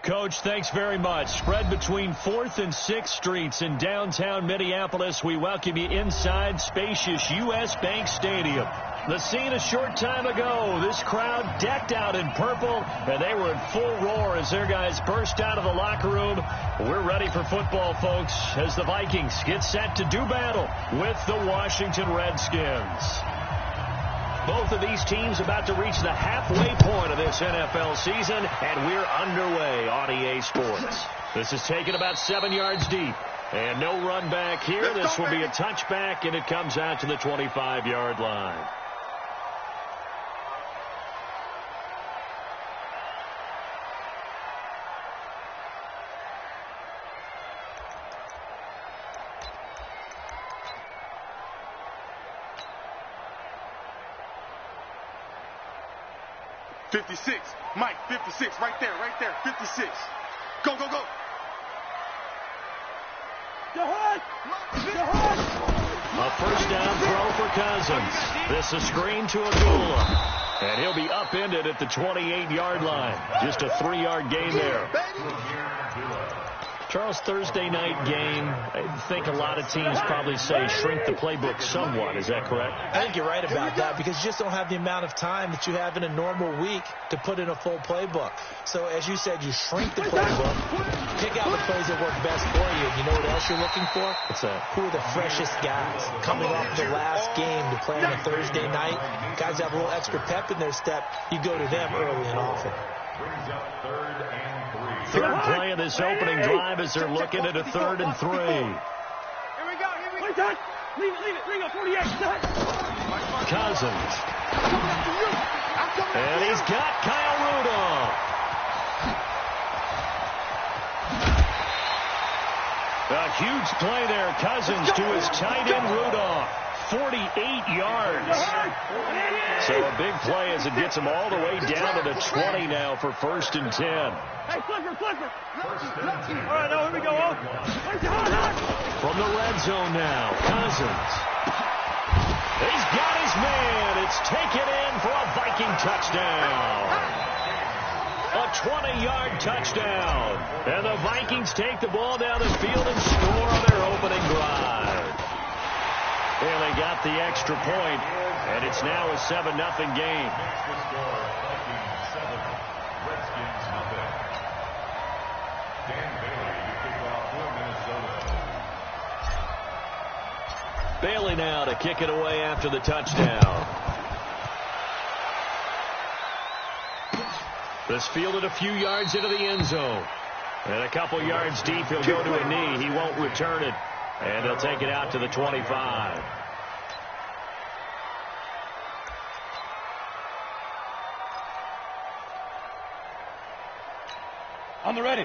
Coach. Thanks very much. Spread between 4th and 6th Streets in downtown Minneapolis. We welcome you inside spacious U.S. Bank Stadium. The scene a short time ago. This crowd decked out in purple, and they were in full roar as their guys burst out of the locker room. We're ready for football, folks, as the Vikings get set to do battle with the Washington Redskins. Both of these teams about to reach the halfway point of this NFL season, and we're underway on EA Sports. This is taken about 7 yards deep, and no run back here. This will be a touchback, and it comes out to the 25-yard line. Mike, 56, right there, 56. Go, go, go. A first down throw for Cousins. This is screen to Abdullah, and he'll be upended at the 28-yard line. Just a 3-yard gain there. Charles, Thursday night game, I think a lot of teams probably say shrink the playbook somewhat. Is that correct? I think you're right about that because you just don't have the amount of time that you have in a normal week to put in a full playbook. So, as you said, you shrink the playbook, pick out the plays that work best for you. You know what else you're looking for? What's that? Who are the freshest guys coming off the last game to play on a Thursday night? Guys have a little extra pep in their step. You go to them early and often. Third play of this opening drive as they're looking at a 3rd and 3. Here we go. Leave it. Bring up 48. Cousins. And he's got Kyle Rudolph. A huge play there. Cousins to his tight end Rudolph. 48 yards. So a big play as it gets him all the way down to the 20 now for 1st and 10. Hey, Clifford. All right, now here we go. From the red zone now, Cousins. He's got his man. It's taken in for a Viking touchdown. A 20-yard touchdown. And the Vikings take the ball down the field and score on their opening drive. Well, they got the extra point, and it's now a 7-0 game. Bailey now to kick it away after the touchdown. This fielded a few yards into the end zone. And a couple yards deep, he'll go to a knee. He won't return it. And he'll take it out to the 25. On the ready.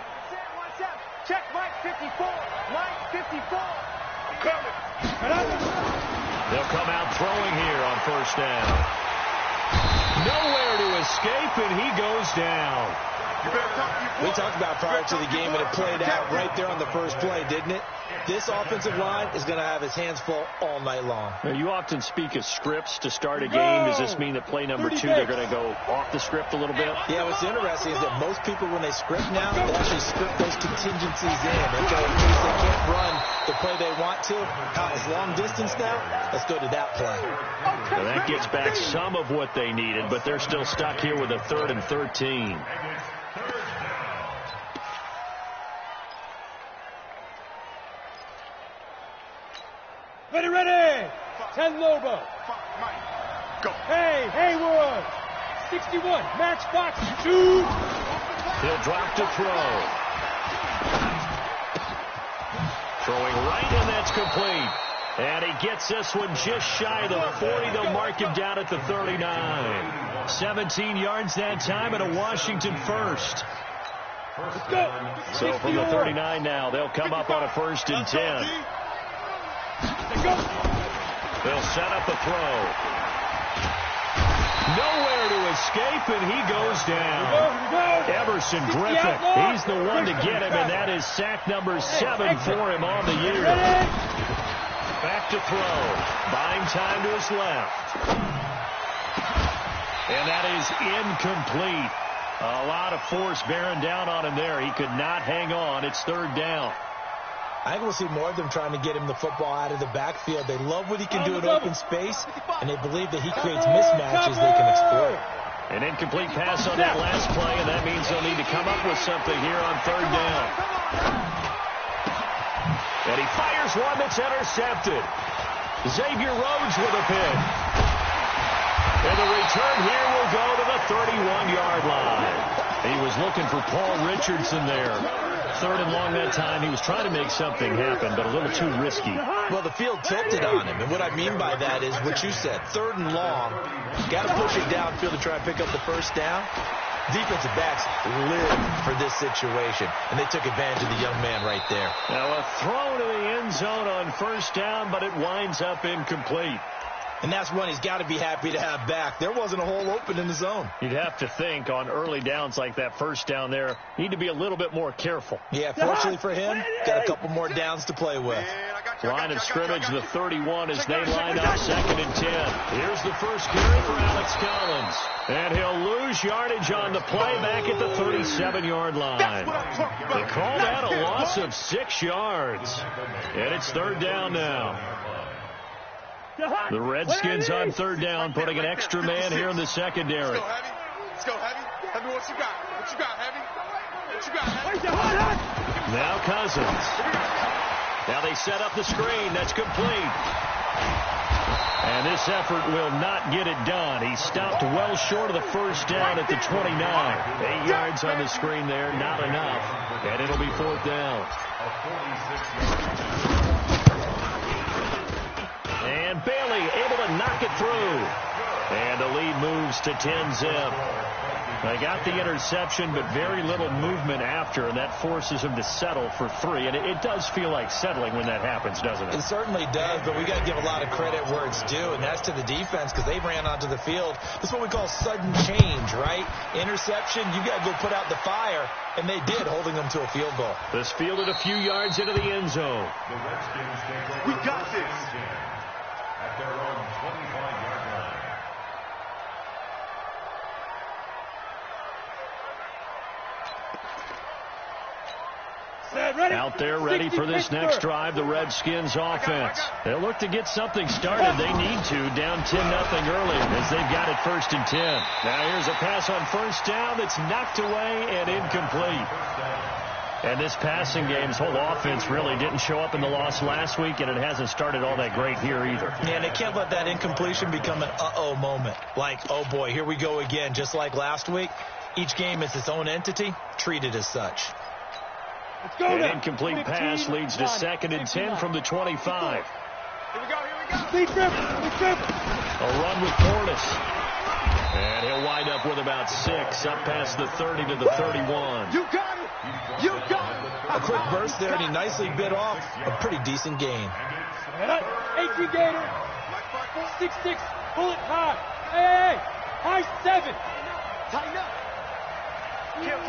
Check Mike 54. Mike 54. I'm coming. They'll come out throwing here on 1st down. Nowhere to escape, and he goes down. We talked about prior to the game, and it played out right there on the first play, didn't it? This offensive line is going to have his hands full all night long. Now, you often speak of scripts to start a game. Does this mean that play number 2, they're going to go off the script a little bit? Yeah, what's interesting is that most people, when they script now, they actually script those contingencies in. And so in case they can't run the play they want to, it's long distance now, let's go to that play. Now, that gets back some of what they needed, but they're still stuck here with a 3rd and 13. Ready. 10 Lobo. Go. Hey, Haywood. 61. Matchbox 2. He'll drop to throw. Throwing right, and that's complete. And he gets this one just shy of the 40. They'll mark him down at the 39. 17 yards that time, and a Washington first. Let's go. So from the 39 now, they'll come up on a 1st and 10. They'll set up the throw. Nowhere to escape, and he goes down. Emerson Griffin, he's the one to get him, and that is sack number 7 for him on the year. Back to throw. Buying time to his left. And that is incomplete. A lot of force bearing down on him there. He could not hang on. It's third down. I think we'll see more of them trying to get him the football out of the backfield. They love what he can do in open space, and they believe that he creates mismatches they can exploit. An incomplete pass on that last play, and that means they'll need to come up with something here on third down. And he fires one that's intercepted. Xavier Rhodes with a pick. And the return here will go to the 31-yard line. He was looking for Paul Richardson there. Third and long that time. He was trying to make something happen, but a little too risky. Well, the field tilted on him, and what I mean by that is what you said. Third and long. Got to push it downfield to try and pick up the first down. Defensive backs live for this situation, and they took advantage of the young man right there. Now a throw to the end zone on first down, but it winds up incomplete. And that's one he's got to be happy to have back. There wasn't a hole open in the zone. You'd have to think on early downs like that first down there, need to be a little bit more careful. Yeah, fortunately for him, got a couple more downs to play with. Line of scrimmage, the 31 as they line up, 2nd and 10. Here's the first carry for Alex Collins. And he'll lose yardage on the play back at the 37-yard line. They call that a loss of 6 yards. And it's third down now. The Redskins on third down, putting an extra man here in the secondary. Let's go, Heavy. Heavy, what you got? What you got, Heavy? What you got, Heavy? Now Cousins. Now they set up the screen. That's complete. And this effort will not get it done. He stopped well short of the first down at the 29. 8 yards on the screen there, not enough. And it'll be fourth down. And Bailey able to knock it through. And the lead moves to 10-zip. They got the interception, but very little movement after, and that forces him to settle for 3. And it does feel like settling when that happens, doesn't it? It certainly does, but we got to give a lot of credit where it's due, and that's to the defense because they ran onto the field. This is what we call sudden change, right? Interception, you got to go put out the fire, and they did, holding them to a field goal. This fielded a few yards into the end zone. We got this. At their own 25-yard line. Out there ready for this next drive, the Redskins offense. They'll look to get something started. They need to, down 10-0 early as they've got it 1st and 10. Now here's a pass on first down that's knocked away and incomplete. And this passing game's whole offense really didn't show up in the loss last week, and it hasn't started all that great here either. Yeah, and they can't let that incompletion become an uh-oh moment. Like, oh boy, here we go again, just like last week. Each game is its own entity, treated as such. An incomplete pass leads to 2nd and 10 from the 25. Here we go. A run with Portis. And he'll wind up with about 6, up past the 30 to the 31. You got it. You got it. A quick burst there, and he nicely bit off a pretty decent gain. 18 Gator. 6'6", bullet high. Hey, high 7. Tighten up. Kill.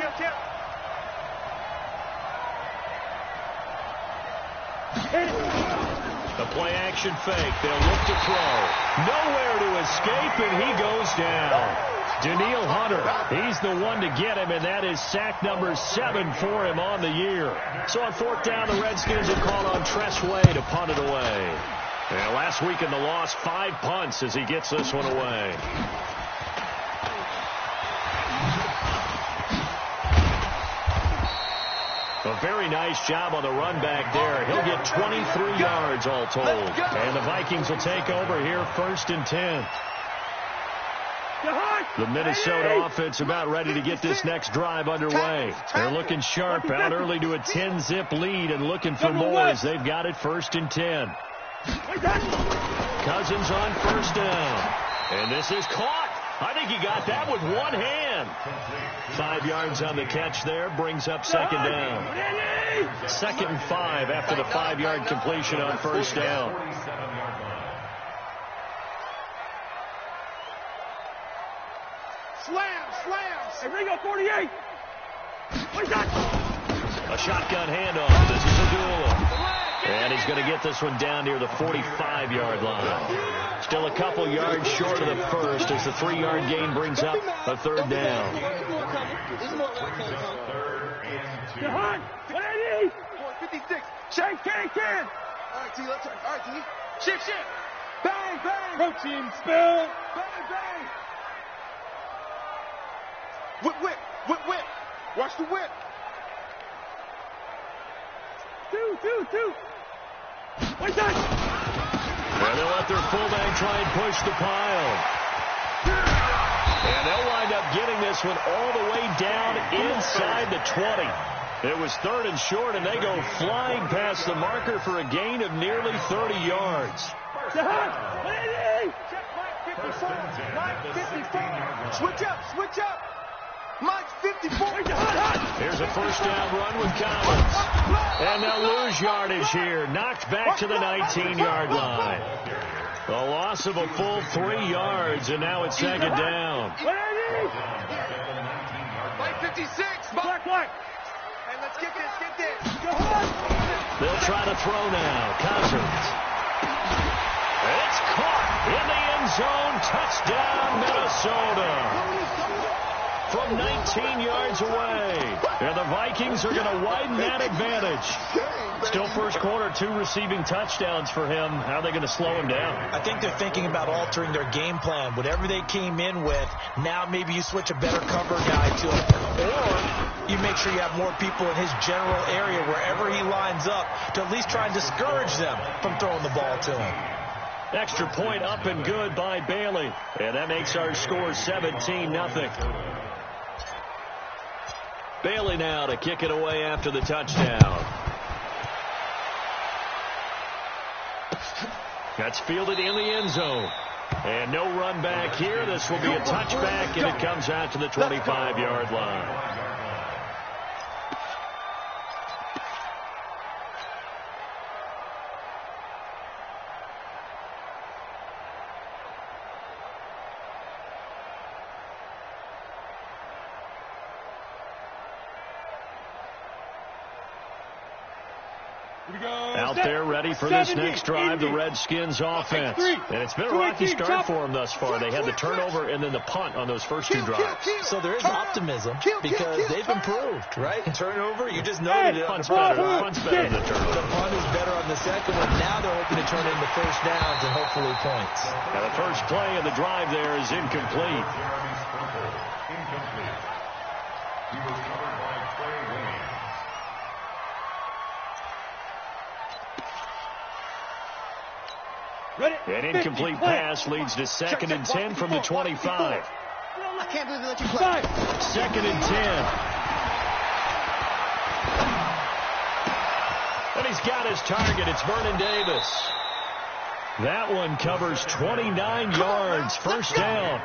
The play-action fake. They'll look to throw. Nowhere to escape, and he goes down. Daniil Hunter, he's the one to get him, and that is sack number 7 for him on the year. So on 4th down, the Redskins will call on Tress Way to punt it away. And last week in the loss, 5 punts as he gets this one away. A very nice job on the run back there. He'll get 23 yards all told. And the Vikings will take over here 1st and 10. The Minnesota offense about ready to get this next drive underway. They're looking sharp, out early to a 10-zip lead and looking for more as they've got it 1st and 10. Cousins on 1st down. And this is caught. I think he got that with one hand. 5 yards on the catch there, brings up 2nd down. 2nd and 5 after the 5-yard completion on 1st down. Slam. Hey, Ringo, 48. A shotgun handoff. This is Abdullah. And he's going to get this one down near the 45-yard line. Still a couple yards short of the first as the 3-yard gain brings up a 3rd down. This is more left hand. Third and 2. The hunt. 180. 56. Shake, can. All right, T, let's try. All right, T. Shift. Bang, bang. Protein spill. Bang, bang. Whip. Watch the whip. Two. Wait, touch. And they'll let their fullback try and push the pile. And they'll wind up getting this one all the way down inside the 20. It was 3rd and short, and they go flying past the marker for a gain of nearly 30 yards. The hunt. 180. Mike 54. Switch up. Mike 54. Here's a first down run with Collins. And they'll lose yardage here. Knocked back to the 19-yard line. A loss of a full 3 yards, and now it's 2nd down. 180. Mike 56. Black. Hey, let's get this. The hunt. They'll try to throw now. Cousins. It's caught in the end zone. Touchdown, Minnesota. From 19 yards away. And the Vikings are going to widen that advantage. Still first quarter, 2 receiving touchdowns for him. How are they going to slow him down? I think they're thinking about altering their game plan. Whatever they came in with, now maybe you switch a better cover guy to him. Or you make sure you have more people in his general area wherever he lines up to at least try and discourage them from throwing the ball to him. Extra point up and good by Bailey. And that makes our score 17-0. Bailey now to kick it away after the touchdown. That's fielded in the end zone. And no run back here. This will be a touchback, and it comes out to the 25-yard line. Out there ready for this next drive, the Redskins offense. And it's been a rocky start for them thus far. They had the turnover and then the punt on those first 2 drives. So there is optimism because they've improved, right? Turnover, you just noted it. Punt's better than the turnover. The punt is better on the second one. Now they're hoping to turn into first downs and hopefully points. Now the first play of the drive there is incomplete. Incomplete. He was covered by Trey Williams. An incomplete pass leads to 2nd and 10 from the 25. I can't believe they let you play. 2nd and 10. And he's got his target. It's Vernon Davis. That one covers 29 yards. First down.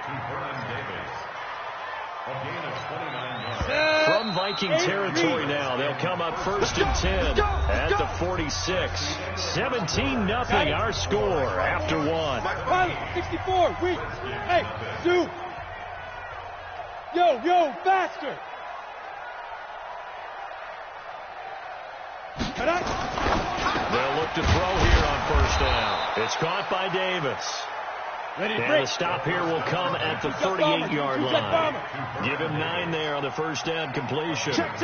From Viking territory now. They'll come up 1st and 10 at the 46. 17-0 our score after 1. 64. Hey, Sue. Yo, faster. They'll look to throw here on first down. It's caught by Davis. And the stop here will come at the 38-yard line. Give him 9 there on the first down completion. Now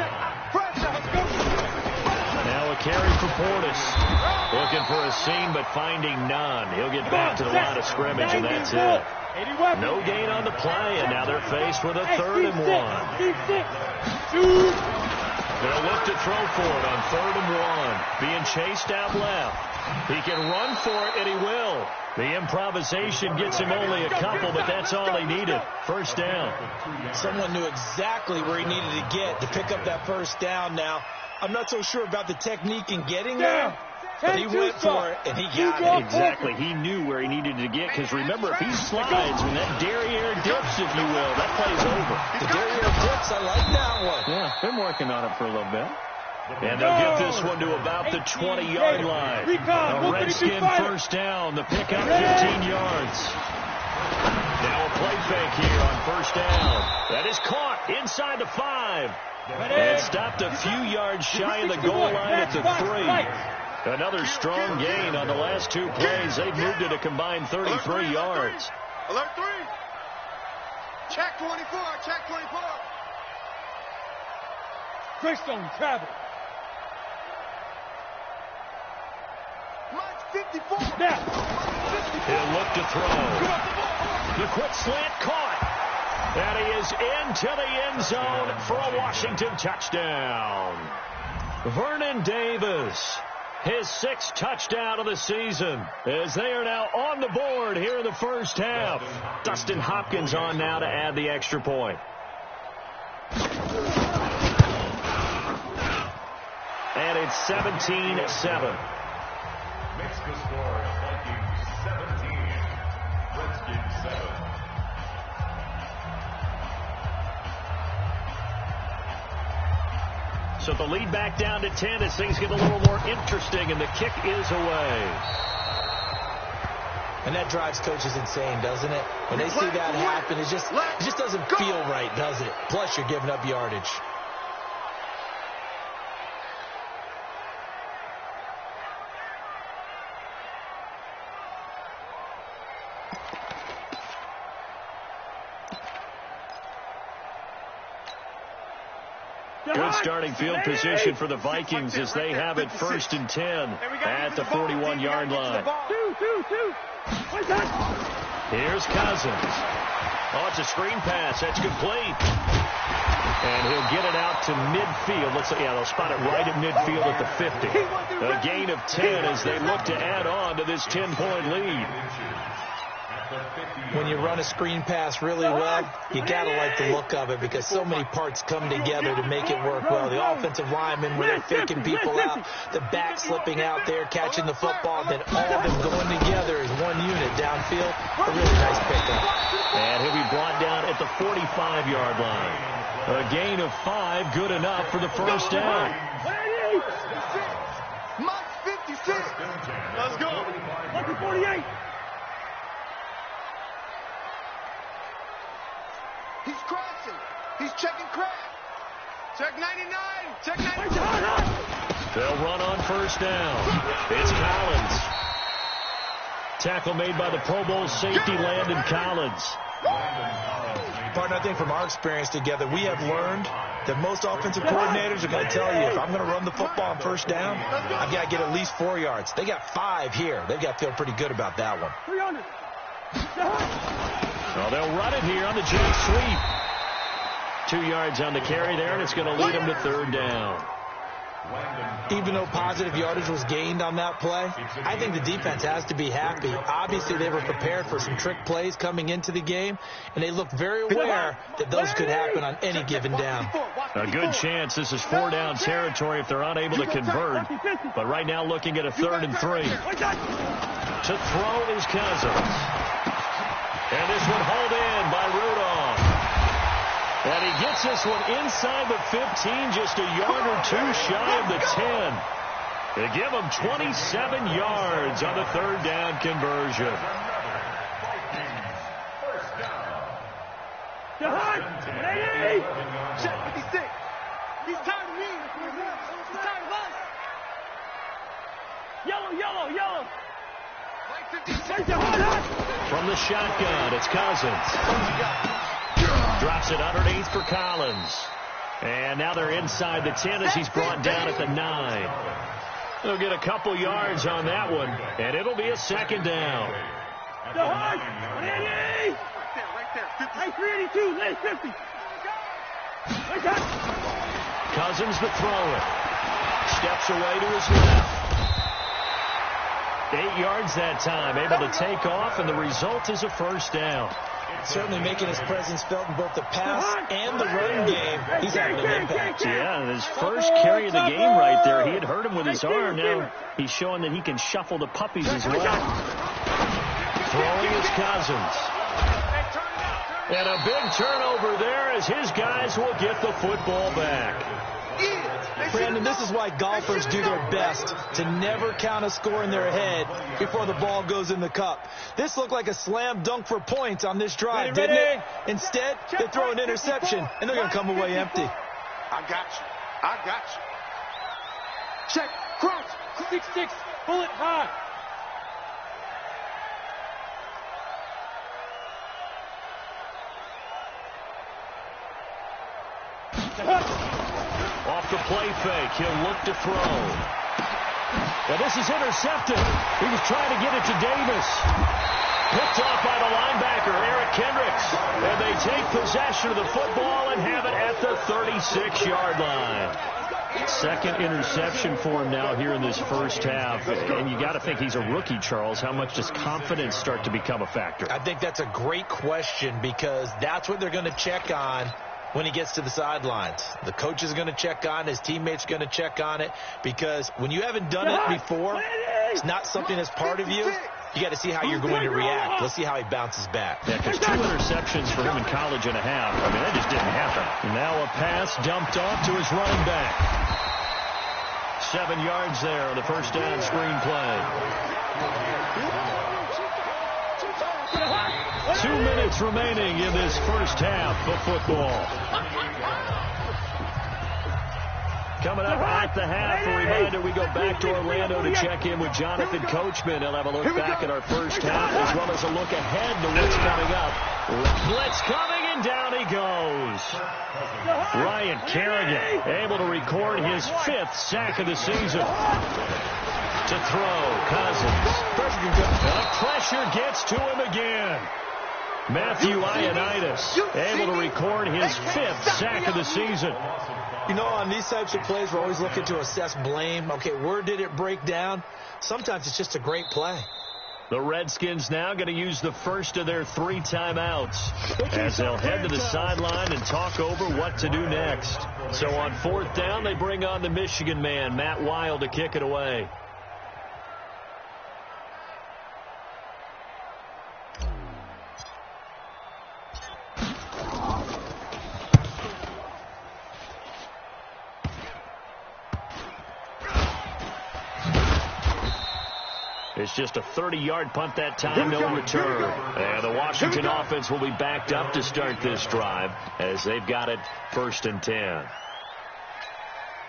a carry for Portis. Looking for a seam, but finding none. He'll get back to the line of scrimmage, and that's it. No gain on the play, and now they're faced with a 3rd and 1. They'll look to throw for it on 3rd and 1. Being chased out left. He can run for it, and he will. The improvisation gets him only a couple, but that's all they needed. First down. Someone knew exactly where he needed to get to pick up that first down now. I'm not so sure about the technique in getting there, but he went for it, and he got it. Exactly. He knew where he needed to get, because remember, if he slides, when that derriere dips, if you will, that play's over. The derriere dips, I like that one. Yeah, been working on it for a little bit. And they'll get this one to about the 20-yard line. A Redskin first down. The pickup 15 yards. Now a play fake here on first down. That is caught inside the 5. And stopped a few yards shy of the goal line at the 3. Another strong gain on the last 2 plays. They've moved it a combined 33 yards. Alert 3. Check 24. Drake zone, travel. Mine's 54. Now. He'll look to throw. The quick slant caught. And he is into the end zone for a Washington touchdown. Vernon Davis, his 6th touchdown of the season, as they are now on the board here in the first half. Dustin Hopkins on now to add the extra point. And it's 17-7. Makes the score Vikings 17, Redskins 7. So the lead back down to 10 as things get a little more interesting, and the kick is away. And that drives coaches insane, doesn't it? When they see that happen, it just doesn't feel right, does it? Plus, you're giving up yardage. Good starting field position for the Vikings as they have it 1st and 10 at the 41-yard line. Here's Cousins. Oh, it's a screen pass. That's complete. And he'll get it out to midfield. Looks like, they'll spot it right at midfield at the 50. A gain of 10 as they look to add on to this 10-point lead. When you run a screen pass really well, you got to like the look of it because so many parts come together to make it work well. The offensive linemen, where they're faking people out, the back slipping out there, catching the football, then all of them going together as one unit downfield. A really nice pickup. And he'll be brought down at the 45-yard line. A gain of 5, good enough for the first down. Mine's 56. Let's go. 48. He's crashing. He's checking crack. Check 99. Check 99. They'll run on first down. It's Collins. Tackle made by the Pro Bowl safety, Landon Collins. Partner, I think from our experience together, we have learned that most offensive coordinators are going to tell you, if I'm going to run the football on first down, I've got to get at least 4 yards. They got 5 here. They've got to feel pretty good about that one. 300. Well, they'll run it here on the jet sweep. 2 yards on the carry there, and it's going to lead them to 3rd down. Even though positive yardage was gained on that play, I think the defense has to be happy. Obviously, they were prepared for some trick plays coming into the game, and they looked very aware that those could happen on any given down. A good chance this is 4-down territory if they're unable to convert. But right now looking at a 3rd and 3. To throw is Cousins. And this one hauled in by Rudolph. And he gets this one inside the 15, just a yard or 2 shy of the 10. They give him 27 yards on the 3rd down conversion. Check 56. He's tired of me. He's tired of us. Yellow. Mike 56. From the shotgun, it's Cousins. Drops it underneath for Collins. And now they're inside the 10 as he's brought down at the 9. They'll get a couple yards on that one, and it'll be a 2nd down. Right there. 382, late 50. Cousins the thrower. Steps away to his left. 8 yards that time, able to take off, and the result is a 1st down. Certainly making his presence felt in both the pass and the run game. He's having an impact. Yeah, his first carry of the game right there. He had hurt him with his arm. Now he's showing that he can shuffle the puppies as well. Throwing is Cousins. And a big turnover there as his guys will get the football back. Brandon, this is why golfers do their best to never count a score in their head before the ball goes in the cup. This looked like a slam dunk for points on this drive, didn't it? Instead, they throw an interception, and they're going to come away empty. I got you. Check. Crouch. 6-6. Bullet high. Off the play fake, he'll look to throw. Now this is intercepted. He was trying to get it to Davis. Picked off by the linebacker, Eric Kendricks. And they take possession of the football and have it at the 36-yard line. Second interception for him now here in this first half. And you got to think he's a rookie, Charles. How much does confidence start to become a factor? I think that's a great question because that's what they're going to check on when he gets to the sidelines. The coach is going to check on, his teammates are going to check on it, because when you haven't done it before, it's not something that's part of you. You got to see how you're going to react. Let's see how he bounces back. Yeah, because 2 interceptions for him in college and a half. I mean, that just didn't happen. And now a pass dumped off to his running back. 7 yards there on the first down screen play. 2 minutes remaining in this first half of football. Coming up at the half, a reminder, we go back to Orlando to check in with Jonathan Coachman. He'll have a look back at our first half as well as a look ahead to what's coming up. Blitz coming, and down he goes. Ryan Kerrigan able to record his 5th sack of the season. To throw, Cousins. Pressure gets to him again. Matthew Ioannidis able to record his 5th sack of the season. You know, on these types of plays, we're always looking to assess blame. Okay, where did it break down? Sometimes it's just a great play. The Redskins now going to use the first of their 3 timeouts as they'll head to the sideline and talk over what to do next. So on 4th down, they bring on the Michigan man, Matt Wild, to kick it away. It's just a 30-yard punt that time, no return. And the Washington offense will be backed up to start this drive as they've got it 1st and 10.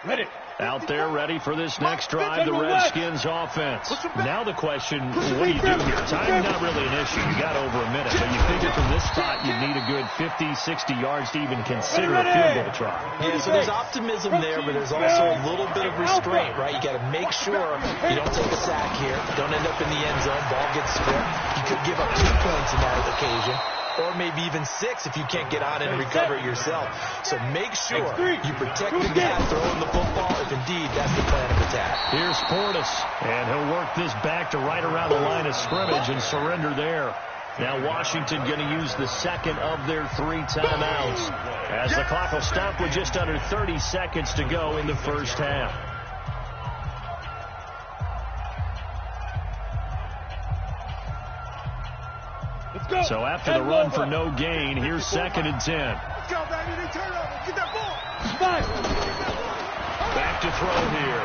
Ready. Out there ready for this next drive, the Redskins offense. Now the question, what do you do here? Time's not really an issue. You got over a minute, but you figure from this spot you need a good 50, 60 yards to even consider a field goal try. Yeah, so there's optimism there, but there's also a little bit of restraint, right? You got to make sure you don't take a sack here, don't end up in the end zone, ball gets stripped. You could give up 2 points in that occasion, or maybe even 6 if you can't get on it and recover it yourself. So make sure you protect the guy throwing the football if indeed that's the plan of attack. Here's Portis, and he'll work this back to right around the line of scrimmage and surrender there. Now Washington going to use the second of their 3 timeouts as the clock will stop with just under 30 seconds to go in the first half. So after the run for no gain, here's 2nd and 10. Let's go, baby. They turn over. Get that ball. Back to throw here.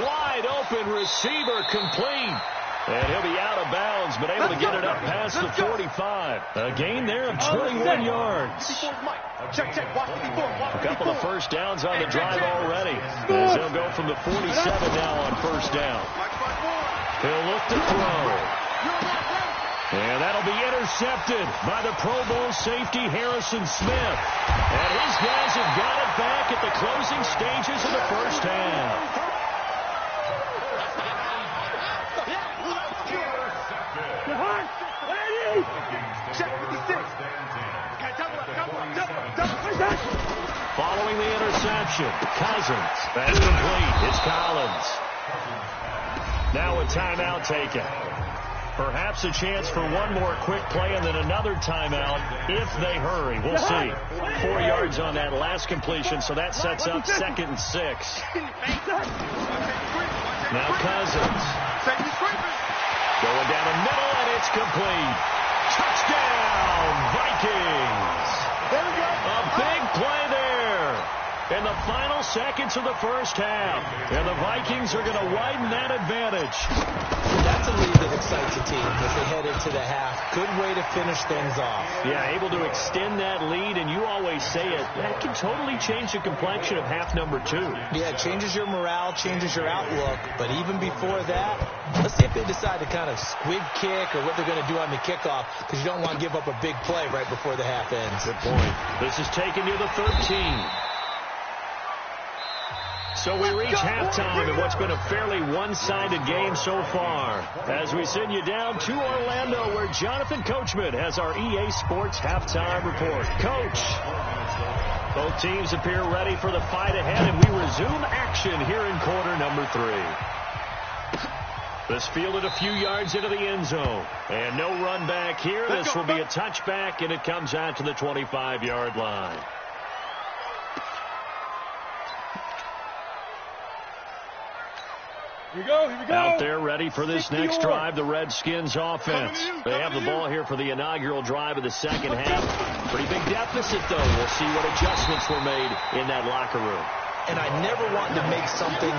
Wide open receiver complete. And he'll be out of bounds, but able to get it up past the 45. A gain there of 21 yards. A couple of first downs on the drive already, as they'll go from the 47 now on first down. He'll look to throw. And that'll be intercepted by the Pro Bowl safety Harrison Smith. And his guys have got it back at the closing stages of the first half. Following the interception, Cousins. That's complete. It's Collins. Now a timeout taken. Perhaps a chance for one more quick play and then another timeout if they hurry. We'll see. 4 yards on that last completion, so that sets up 2nd and 6. Now Cousins. Going down the middle, and it's complete. Touchdown, Vikings. A big play there in the final seconds of the first half. And the Vikings are going to widen that advantage. That's a lead that excites a team as they head into the half. Good way to finish things off. Yeah, able to extend that lead, and you always say it, that can totally change the complexion of half number 2. Yeah, it changes your morale, changes your outlook. But even before that, let's see if they decide to kind of squib kick or what they're going to do on the kickoff, because you don't want to give up a big play right before the half ends. Good point. This is taken to the 13. So we reach halftime in what's been a fairly one-sided game so far. As we send you down to Orlando, where Jonathan Coachman has our EA Sports halftime report. Coach, both teams appear ready for the fight ahead, and we resume action here in quarter number 3. This fielded a few yards into the end zone. And no run back here. This will be a touchback, and it comes out to the 25-yard line. Here we go, here we go. Out there ready for this next drive, the Redskins offense. They have the ball here for the inaugural drive of the second half. Pretty big deficit, though. We'll see what adjustments were made in that locker room. And I never want to make something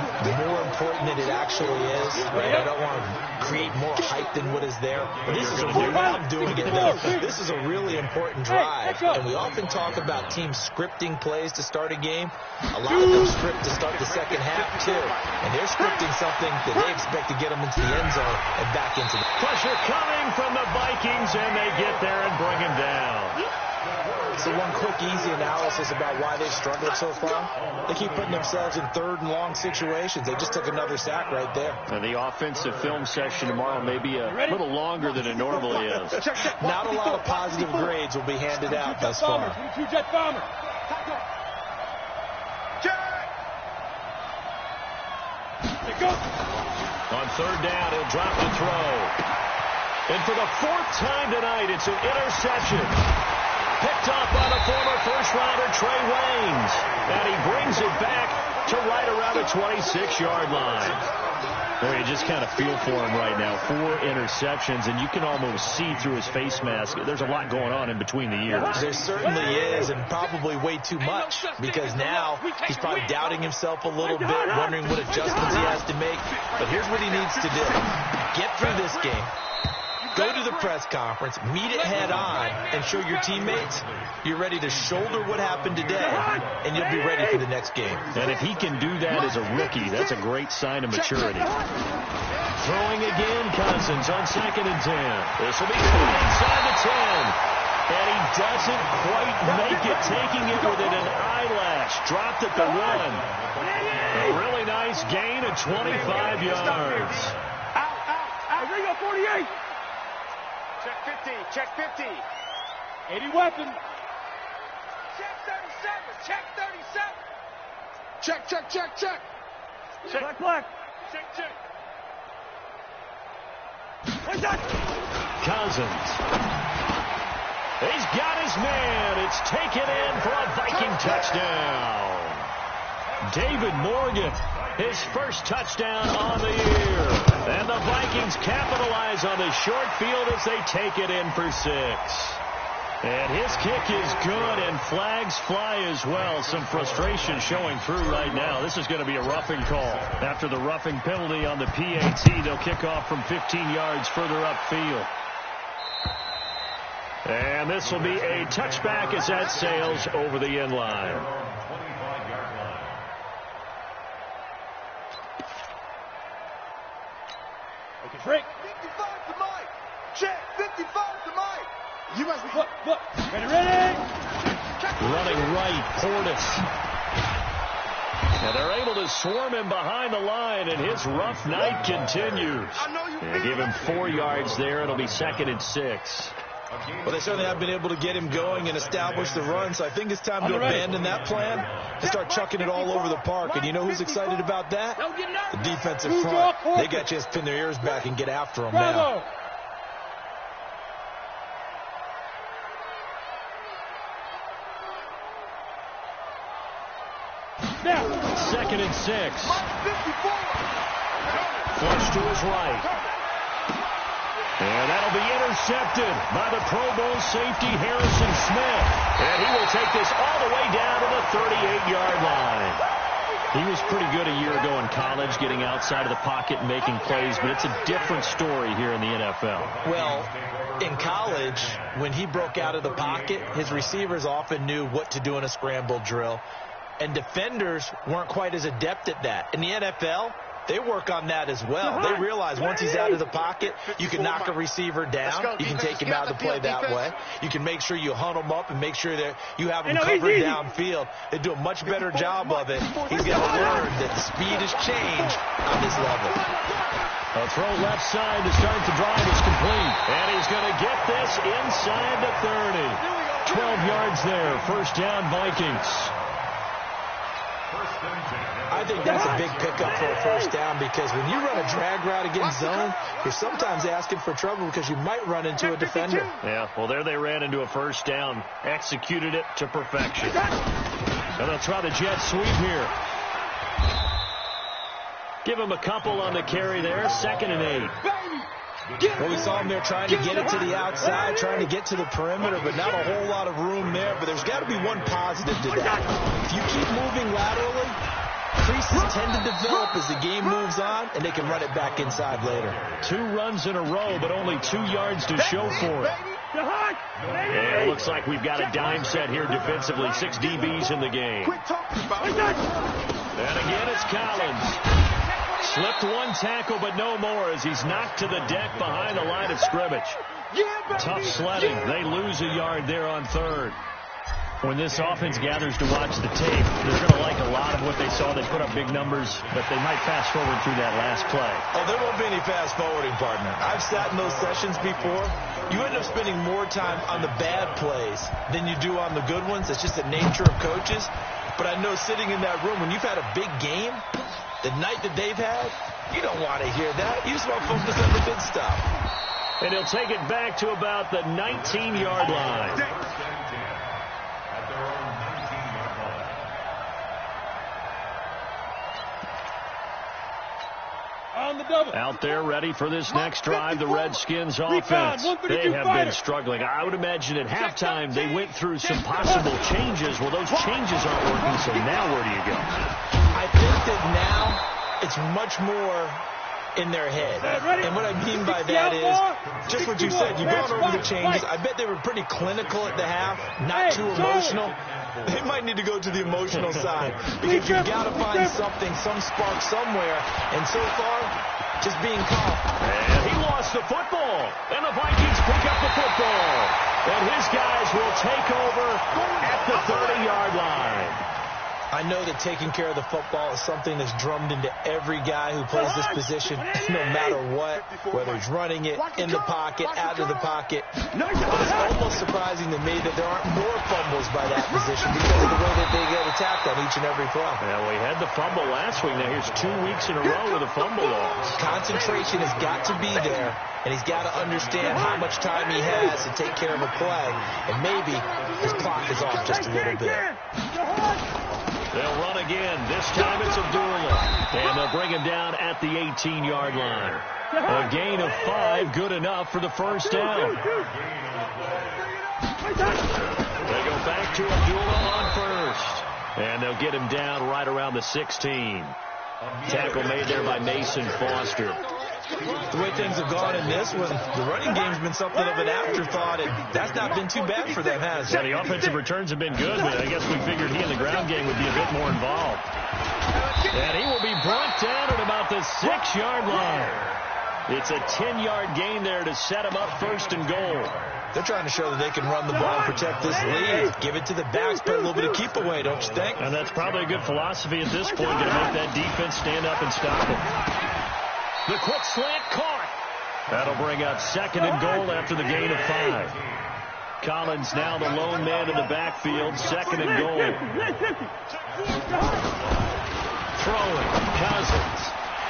more important than it actually is. Right? I don't want to create more hype than what is there. But this is a really, I'm doing it though. This is a really important drive. And we often talk about teams scripting plays to start a game. A lot of them script to start the second half too. And they're scripting something that they expect to get them into the end zone and back into the pressure coming from the Vikings, and they get there and bring him down. So one quick, easy analysis about why they've struggled so far. They keep putting themselves in third and long situations. They just took another sack right there. And the offensive film session tomorrow may be a little longer than it normally is. Not a lot of positive grades will be handed out thus far. E1jGrand3j3fe's. On third down, he'll drop the throw. And for the 4th time tonight, it's an interception. Picked off by the former first-rounder Trey Waynes. And he brings it back to right around the 26-yard line. Boy, you just kind of feel for him right now. 4 interceptions, and you can almost see through his face mask. There's a lot going on in between the ears. There certainly is, and probably way too much, because now he's probably doubting himself a little bit, wondering what adjustments he has to make. But here's what he needs to do. Get through this game. Go to the press conference, meet it head on, and show your teammates you're ready to shoulder what happened today, and you'll be ready for the next game. And if he can do that as a rookie, that's a great sign of maturity. Throwing again, Cousins on 2nd and 10. This will be inside the 10. And he doesn't quite make it, taking it within an eyelash. Dropped at the 1. A really nice gain of 25 yards. Out. There you go, 48. Check 50. Check 50. 80 weapon. Check 37. Check 37. Check. Black. Check. What's that? Cousins. He's got his man. It's taken in for a Viking touchdown. David Morgan, his first touchdown on the year. And the Vikings capitalize on the short field as they take it in for 6. And his kick is good, and flags fly as well. Some frustration showing through right now. This is going to be a roughing call. After the roughing penalty on the PAT, they'll kick off from 15 yards further upfield. And this will be a touchback as that sails over the end line. Break. 55 to Mike. Check. 55 to Mike. You must be. Look. Ready. Running right, Portis. And they're able to swarm him behind the line, and his rough night continues. They give him 4 yards there. It'll be 2nd and 6. Well, they certainly have been able to get him going and establish the run, so I think it's time to abandon that plan and start chucking it all over the park. And you know who's excited about that? The defensive front. They got a chance to pin their ears back and get after him now. Now. 2nd and 6. Flush to his right. And that'll be intercepted by the Pro Bowl safety Harrison Smith. And he will take this all the way down to the 38-yard line. He was pretty good a year ago in college, getting outside of the pocket and making plays, but it's a different story here in the NFL. Well, in college, when he broke out of the pocket, his receivers often knew what to do in a scramble drill, and defenders weren't quite as adept at that. In the NFL, they work on that as well. They realize once he's out of the pocket, you can knock a receiver down. You can take him out of the play that way. You can make sure you hunt him up and make sure that you have him covered downfield. They do a much better job of it. He's got to learn that the speed has changed on this level. A throw left side to start the drive is complete. And he's going to get this inside the 30. 12 yards there. First down, Vikings. I think that's a big pickup for a first down because when you run a drag route against zone, you're sometimes asking for trouble because you might run into a defender. Yeah, well, there they ran into a first down. Executed it to perfection. And they'll try the jet sweep here. Give him a couple on the carry there. 2nd and 8. Well, we saw him there trying to get it to the outside, trying to get to the perimeter, but not a whole lot of room there. But there's got to be one positive to that. If you keep moving laterally, creases tend to develop as the game moves on, and they can run it back inside later. 2 runs in a row, but only 2 yards to show for it. And it looks like we've got a dime set here defensively. 6 DBs in the game. And again, it's Collins. Slipped one tackle, but no more as he's knocked to the deck behind the line of scrimmage. Tough sledding. They lose a yard there on 3rd. When this offense gathers to watch the tape, they're going to like a lot of what they saw. They put up big numbers, but they might fast forward through that last play. Oh, there won't be any fast forwarding, partner. I've sat in those sessions before. You end up spending more time on the bad plays than you do on the good ones. It's just the nature of coaches. But I know sitting in that room, when you've had a big game, the night that they've had, you don't want to hear that. You just want to focus on the good stuff. And he'll take it back to about the 19-yard line. Out there ready for this next drive, the Redskins offense. They have been struggling. I would imagine at halftime they went through some possible changes. Well, those changes aren't working, so now where do you go? I think that now it's much more in their head. And what I mean by that is just what you said. You've gone over the changes. I bet they were pretty clinical at the half, not too emotional. They might need to go to the emotional side because you've got to find something, some spark somewhere. And so far, just being calm. And he lost the football. And the Vikings pick up the football. And his guys will take over at the 30-yard line. I know that taking care of the football is something that's drummed into every guy who plays this position, no matter what, whether he's running it, in the pocket, out of the pocket. But it's almost surprising to me that there aren't more fumbles by that position because of the way that they get attacked on each and every play. Yeah, we had the fumble last week. Now here's 2 weeks in a row with a fumble loss. Concentration has got to be there, and he's got to understand how much time he has to take care of a play, and maybe his clock is off just a little bit. They'll run again. This time it's Abdullah. And they'll bring him down at the 18-yard line. A gain of 5, good enough for the first down. They go back to Abdullah on first. And they'll get him down right around the 16. Tackle made there by Mason Foster. The way things have gone in this one, the running game's been something of an afterthought, and that's not been too bad for them, has it? Yeah, the offensive returns have been good, but I guess we figured he in the ground game would be a bit more involved. And he will be brought down at about the 6-yard line. It's a 10-yard gain there to set him up 1st and goal. They're trying to show that they can run the ball and protect this lead. Give it to the backs, put a little bit of keep away, don't you think? And that's probably a good philosophy at this point, going to make that defense stand up and stop him. The quick slant caught. That'll bring up 2nd and goal after the gain of 5. Collins now the lone man in the backfield, 2nd and goal. Throwing, Cousins.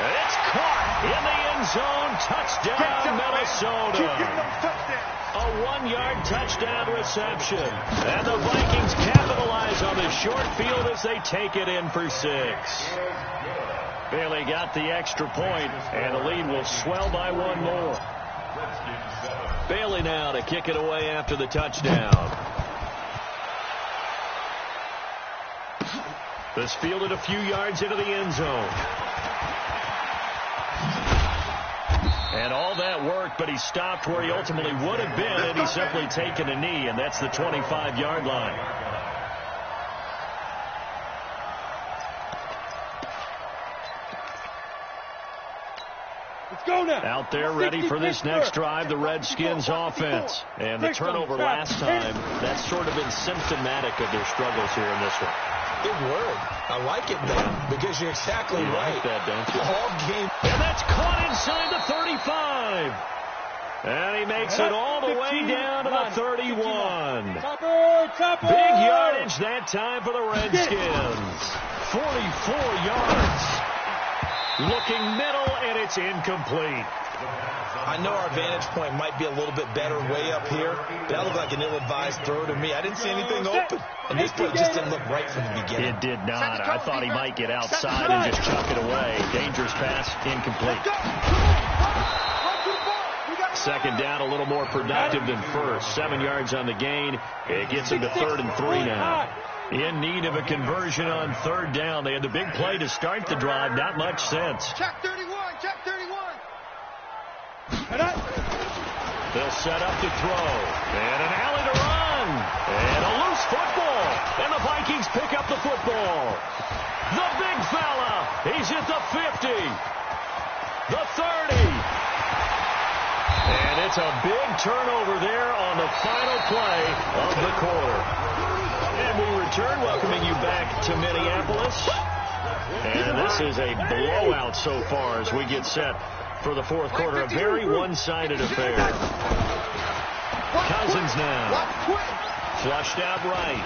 It's caught in the end zone. Touchdown, Minnesota. A 1-yard touchdown reception. And the Vikings capitalize on the short field as they take it in for 6. Bailey got the extra point, and the lead will swell by 1 more. Bailey now to kick it away after the touchdown. This fielded a few yards into the end zone. And all that worked, but he stopped where he ultimately would have been, and he's simply taken a knee, and that's the 25-yard line. Let's go now. Out there ready for this next drive, the Redskins offense. And the turnover last time, that's sort of been symptomatic of their struggles here in this one. Good word. I like it, man, because you're exactly right. Like that, don't you? All game. And that's caught inside the 35. And he makes it all the way down to the 31. Chopper. Big yardage that time for the Redskins. 44 yards. Looking middle, and it's incomplete. I know our vantage point might be a little bit better way up here, but that looked like an ill-advised throw to me. I didn't see anything open. And this play just didn't look right from the beginning. It did not. I thought he might get outside and just chuck it away. Dangerous pass, incomplete. Second down, a little more productive than first. 7 yards on the gain. It gets him to 3rd and 3 now. In need of a conversion on 3rd down. They had the big play to start the drive. Not much sense. Check 31. Check 31. They'll set up to throw. And an alley to run. And a loose football. And the Vikings pick up the football. The big fella. He's at the 50. The 30. And it's a big turnover there on the final play of the quarter. And we return, welcoming you back to Minneapolis. And this is a blowout so far as we get set for the fourth quarter. A very one-sided affair. Cousins now. Flushed out right.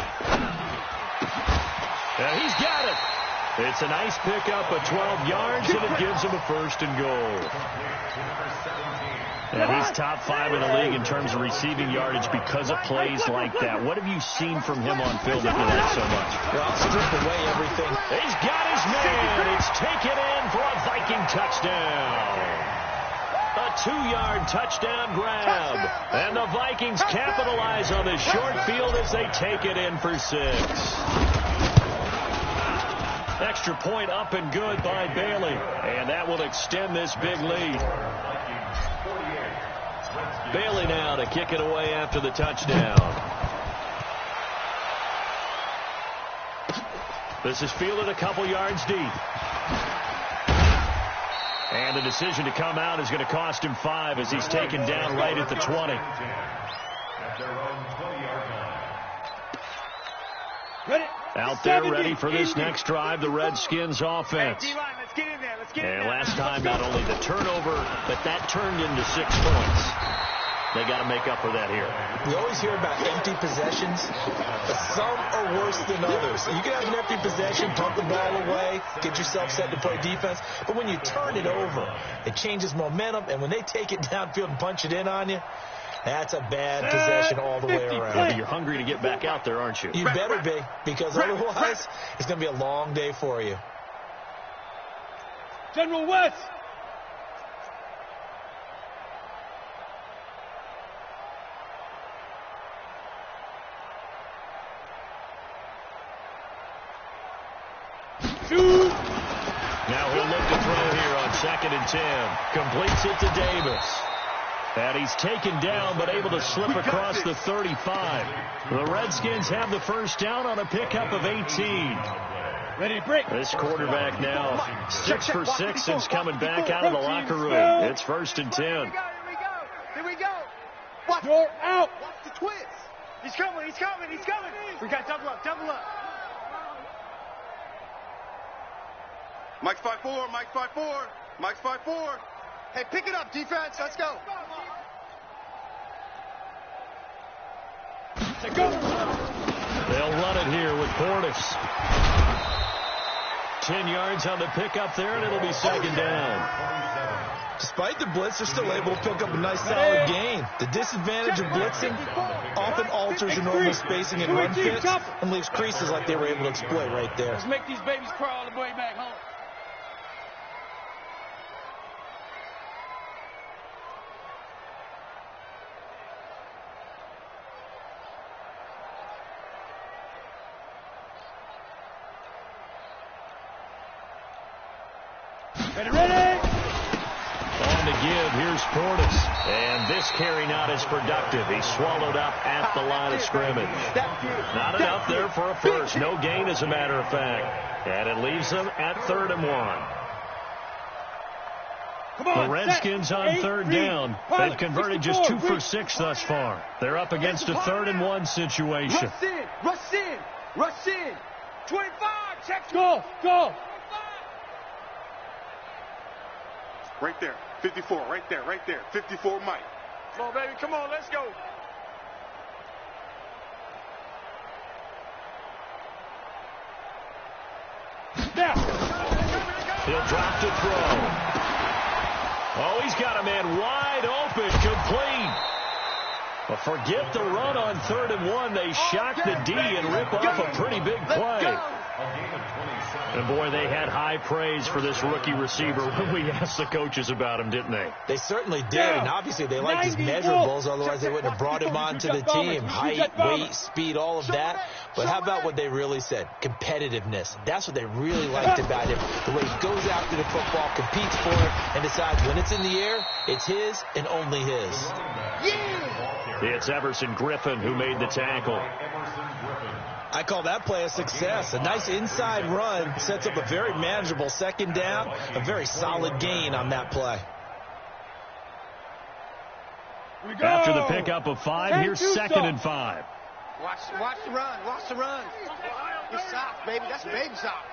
And he's got it. It's a nice pickup of 12 yards, and it gives him a 1st and goal. And he's top 5 in the league in terms of receiving yardage because of plays like that. What have you seen from him on film that you like so much? Well, I'll strip away everything. He's got his man. It's taken in for a Viking touchdown. A 2-yard touchdown grab. And the Vikings capitalize on this short field as they take it in for 6. Extra point up and good by Bailey. And that will extend this big lead. Bailey now to kick it away after the touchdown. This is fielded a couple yards deep. And the decision to come out is going to cost him 5 as he's taken down right at the 20. Out there ready for this next drive, the Redskins offense. And last time, not only the turnover, but that turned into 6 points. They got to make up for that here. We always hear about empty possessions, but some are worse than others. You can have an empty possession, pump the ball away, get yourself set to play defense, but when you turn it over, it changes momentum, and when they take it downfield and punch it in on you, that's a bad possession all the way around. You're hungry to get back out there, aren't you? You better be, because otherwise it's going to be a long day for you. General West. Shoot. Now he'll look to throw here on 2nd and 10. Completes it to Davis. And he's taken down, but able to slip across the 35. The Redskins have the 1st down on a pickup of 18. Ready to break. This quarterback now 6 for 6 since coming back out of the locker room. It's 1st and 10. Here we go. Watch. You're out. Watch the twist. He's coming. We got double up. Mike's 5-4. Mike's 5-4. Hey, pick it up, defense. Let's go. They'll run it here with Portis. 10 yards on the pickup there, and it'll be 2nd down. Despite the blitz, they're still able to pick up a nice solid gain. The disadvantage of blitzing often alters your normal spacing and run fits and leaves creases like they were able to exploit right there. Let's make these babies crawl all the way back home. Ready? On the give, here's Portis. And this carry not as productive. He's swallowed up at the line of scrimmage. Not enough there for a first. No gain, as a matter of fact. And it leaves them at 3rd and 1. The Redskins on third down. They've converted just 2 for 6 thus far. They're up against a 3rd-and-1 situation. Rush in. 25, check. Go. Right there. 54, right there. 54, Mike. Come on, baby, come on, let's go. He'll drop to throw. Oh, he's got a man wide open, complete. But forget the run on 3rd-and-1. They shock the D and rip off a pretty big play. And, boy, they had high praise for this rookie receiver when we asked the coaches about him, didn't they? They certainly did, and obviously they like his measurables, otherwise they wouldn't have brought him onto the team. Height, weight, speed, all of that. But how about what they really said? Competitiveness. That's what they really liked about him. The way he goes after the football, competes for it, and decides when it's in the air, it's his and only his. It's Everson Griffin who made the tackle. I call that play a success. A nice inside run sets up a very manageable 2nd down, a very solid gain on that play. After the pickup of 5, here's 2nd and 5. Watch the run. It's soft, baby. That's baby soft.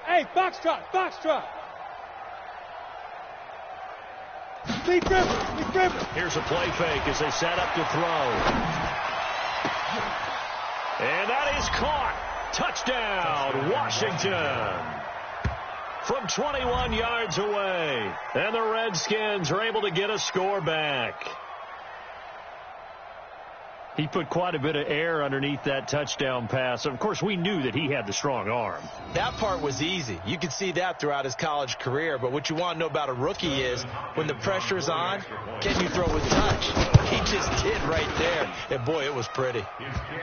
Hey, box trot. Big dribble. Here's a play fake as they set up to throw. And that is caught. Touchdown, Washington. From 21 yards away. And the Redskins are able to get a score back. He put quite a bit of air underneath that touchdown pass. Of course, we knew that he had the strong arm. That part was easy. You could see that throughout his college career. But what you want to know about a rookie is when the pressure's on, can you throw with touch? He just did right there. And, boy, it was pretty.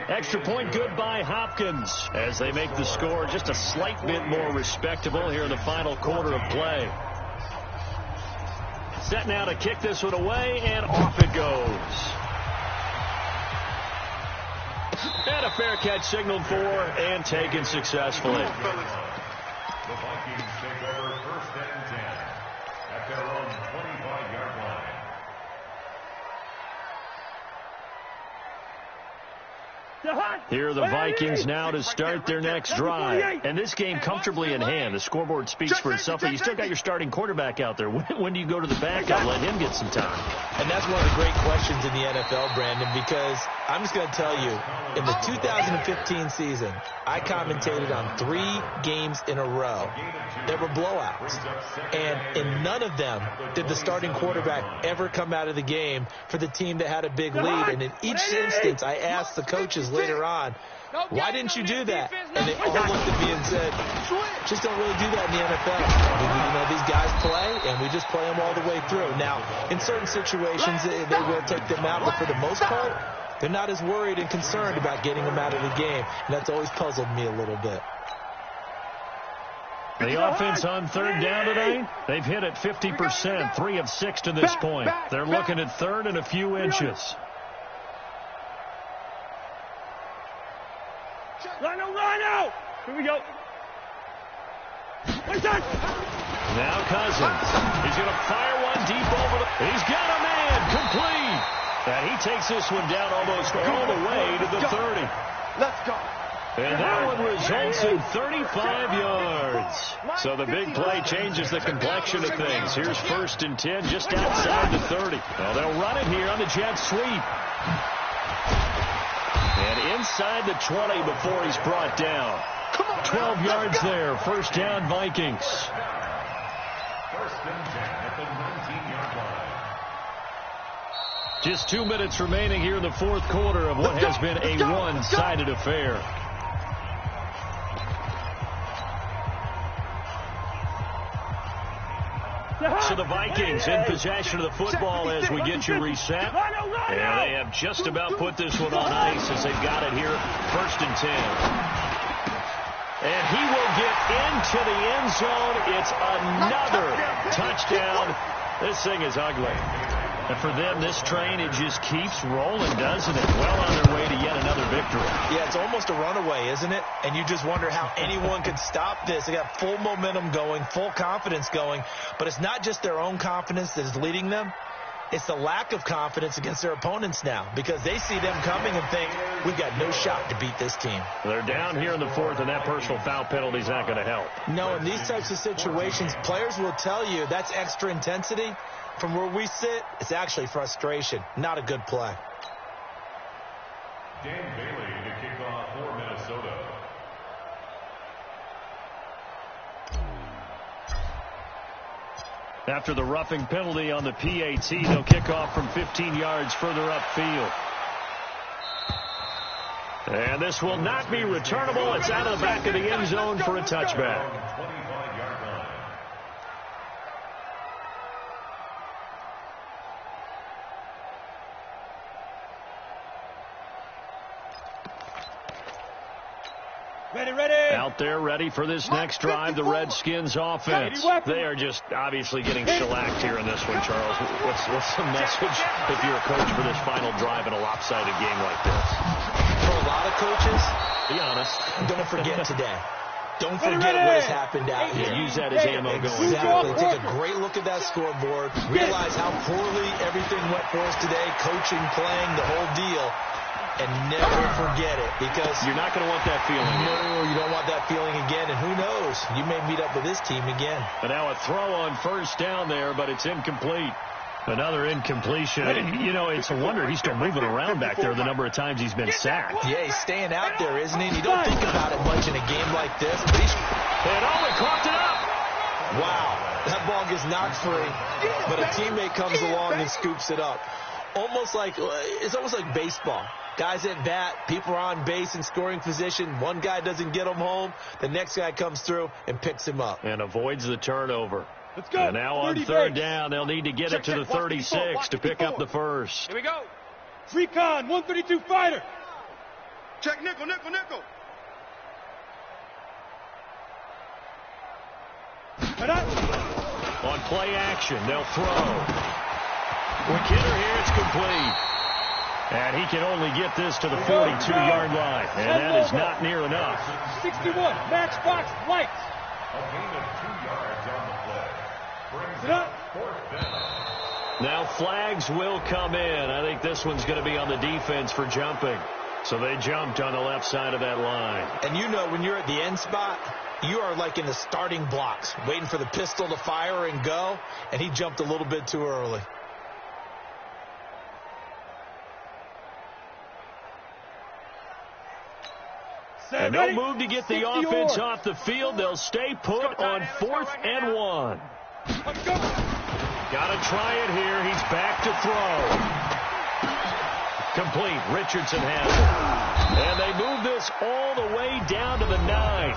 Extra point good by Hopkins as they make the score just a slight bit more respectable here in the final quarter of play. Set now to kick this one away, and off it goes. And a fair catch signaled for and taken successfully. The Vikings take over 1st and 10 at their own 25-yard line. Here are the Vikings now to start their next drive. And this game comfortably in hand. The scoreboard speaks for itself, but you still got your starting quarterback out there. When do you go to the backup? Let him get some time. And that's one of the great questions in the NFL, Brandon, because I'm just going to tell you, in the 2015 season, I commentated on 3 games in a row that were blowouts. And in none of them did the starting quarterback ever come out of the game for the team that had a big lead. And in each instance, I asked the coaches later on, why didn't you do that? And they all looked at me and said, just don't really do that in the NFL. You know, these guys play, and we just play them all the way through. Now, in certain situations, they will take them out, but for the most part, they're not as worried and concerned about getting them out of the game. And that's always puzzled me a little bit. The offense on 3rd down today, they've hit it 50%, 3 of 6 to this point. They're looking at 3rd and a few inches. Rhino! Here we go. Now Cousins. He's going to fire one deep over the... He's got a man complete. And he takes this one down almost all the way to the 30. Let's go. And that one results in 35 yards. So the big play changes the complexion of things. Here's 1st and 10 just outside the 30. Well, they'll run it here on the jet sweep. And inside the 20 before he's brought down. 12 yards there. 1st down, Vikings. 1st and 10 at the 19-yard line. Just 2 minutes remaining here in the 4th quarter of what has been a one-sided affair. So the Vikings in possession of the football as we get you reset. And they have just about put this one on ice as they've got it here. 1st and 10. And he will get into the end zone. It's another touchdown. This thing is ugly. And for them, this train, it just keeps rolling, doesn't it? Well on their way to yet another victory. Yeah, it's almost a runaway, isn't it? And you just wonder how anyone could stop this. They got full momentum going, full confidence going. But it's not just their own confidence that is leading them. It's the lack of confidence against their opponents now, because they see them coming and think, we've got no shot to beat this team. They're down here in the fourth, and that personal foul penalty is not going to help. No, in these types of situations, players will tell you that's extra intensity. From where we sit, it's actually frustration. Not a good play. Dan Bailey to kick off for Minnesota. After the roughing penalty on the PAT, they'll kick off from 15 yards further upfield. And this will not be returnable. It's out of the back of the end zone for a touchback. Out there ready for this next drive, the Redskins offense. They are just obviously getting shellacked here in this one, Charles. What's the message if you're a coach for this final drive in a lopsided game like this? For a lot of coaches, be honest, don't forget today. Don't forget what has happened out here. Use that as ammo going. Exactly. Take a great look at that scoreboard. Realize how poorly everything went for us today. Coaching, playing, the whole deal. And never forget it, because you're not going to want that feeling. No, you don't want that feeling again. And who knows? You may meet up with this team again. But now a throw on first down there, but it's incomplete. Another incompletion. You know, it's a wonder he's still moving around back there the number of times he's been sacked. Yeah, he's staying out there, isn't he? You don't think about it much in a game like this. But he's... And he caught it up. Wow. That ball gets knocked free, but a teammate comes along and scoops it up. It's almost like baseball. Guys at bat, people are on base in scoring position. One guy doesn't get him home. The next guy comes through and picks him up. And avoids the turnover. Let's go. And now on third down, they'll need to get it to the 36 to pick up the first. Here we go. Free con, 132 fighter. Check nickel. On play action, they'll throw. McKinnon here, it's complete. And he can only get this to the 42-yard line. And that is not near enough. 61, matchbox lights. A gain of 2 yards on the play. Brings it up. Fourth down. Now flags will come in. I think this one's going to be on the defense for jumping. So they jumped on the left side of that line. And you know, when you're at the end spot, you are like in the starting blocks, waiting for the pistol to fire and go. And he jumped a little bit too early. And they'll move to get the offense off the field. They'll stay put on 4th and 1. Got to try it here. He's back to throw. Complete. Richardson has it. And they move this all the way down to the 9.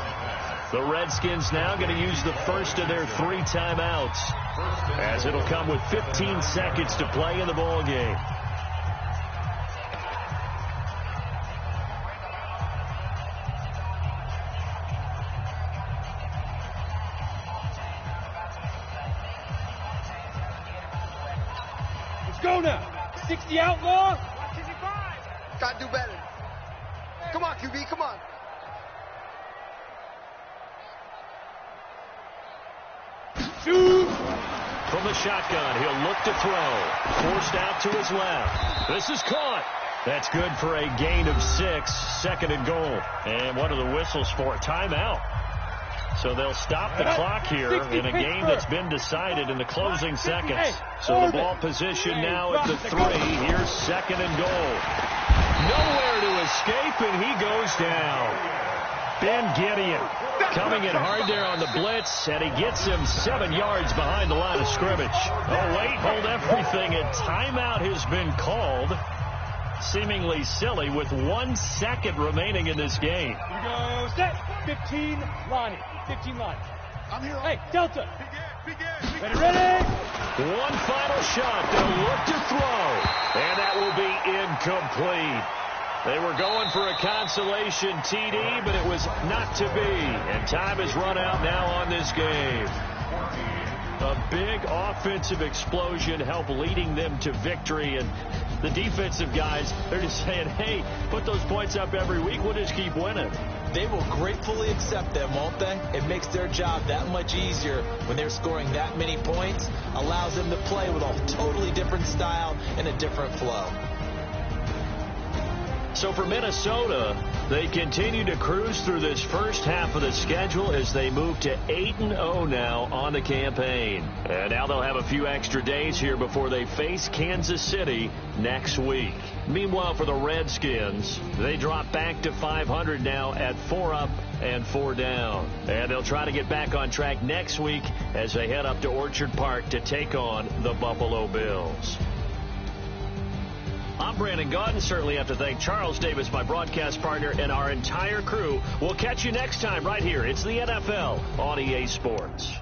The Redskins now going to use the first of their 3 timeouts, as it'll come with 15 seconds to play in the ball game. Go now. 60 outlaw. Gotta do better. Come on, QB, come on. Shoot. From the shotgun, he'll look to throw. Forced out to his left. This is caught. That's good for a gain of 6. 2nd and goal. And what are the whistles for? Timeout. So they'll stop the clock here in a game that's been decided in the closing seconds. So the ball position now at the 3. Here's 2nd and goal. Nowhere to escape, and he goes down. Ben Gideon coming in hard there on the blitz, and he gets him 7 yards behind the line of scrimmage. Oh, wait, hold everything. A timeout has been called. Seemingly silly with 1 second remaining in this game. Here we go. Set. 15 Lonnie. 15 Lonnie. I'm here. Hey, Delta. Ready. One final shot. They'll look to throw. And that will be incomplete. They were going for a consolation TD, but it was not to be. And time has run out now on this game. A big offensive explosion helped leading them to victory. And the defensive guys, they're just saying, hey, put those points up every week. We'll just keep winning. They will gratefully accept them, won't they? It makes their job that much easier when they're scoring that many points. Allows them to play with a totally different style and a different flow. So for Minnesota, they continue to cruise through this first half of the schedule as they move to 8-0 now on the campaign. And now they'll have a few extra days here before they face Kansas City next week. Meanwhile, for the Redskins, they drop back to 500 now at 4 up and 4 down. And they'll try to get back on track next week as they head up to Orchard Park to take on the Buffalo Bills. I'm Brandon Gaudin. Certainly have to thank Charles Davis, my broadcast partner, and our entire crew. We'll catch you next time right here. It's the NFL on EA Sports.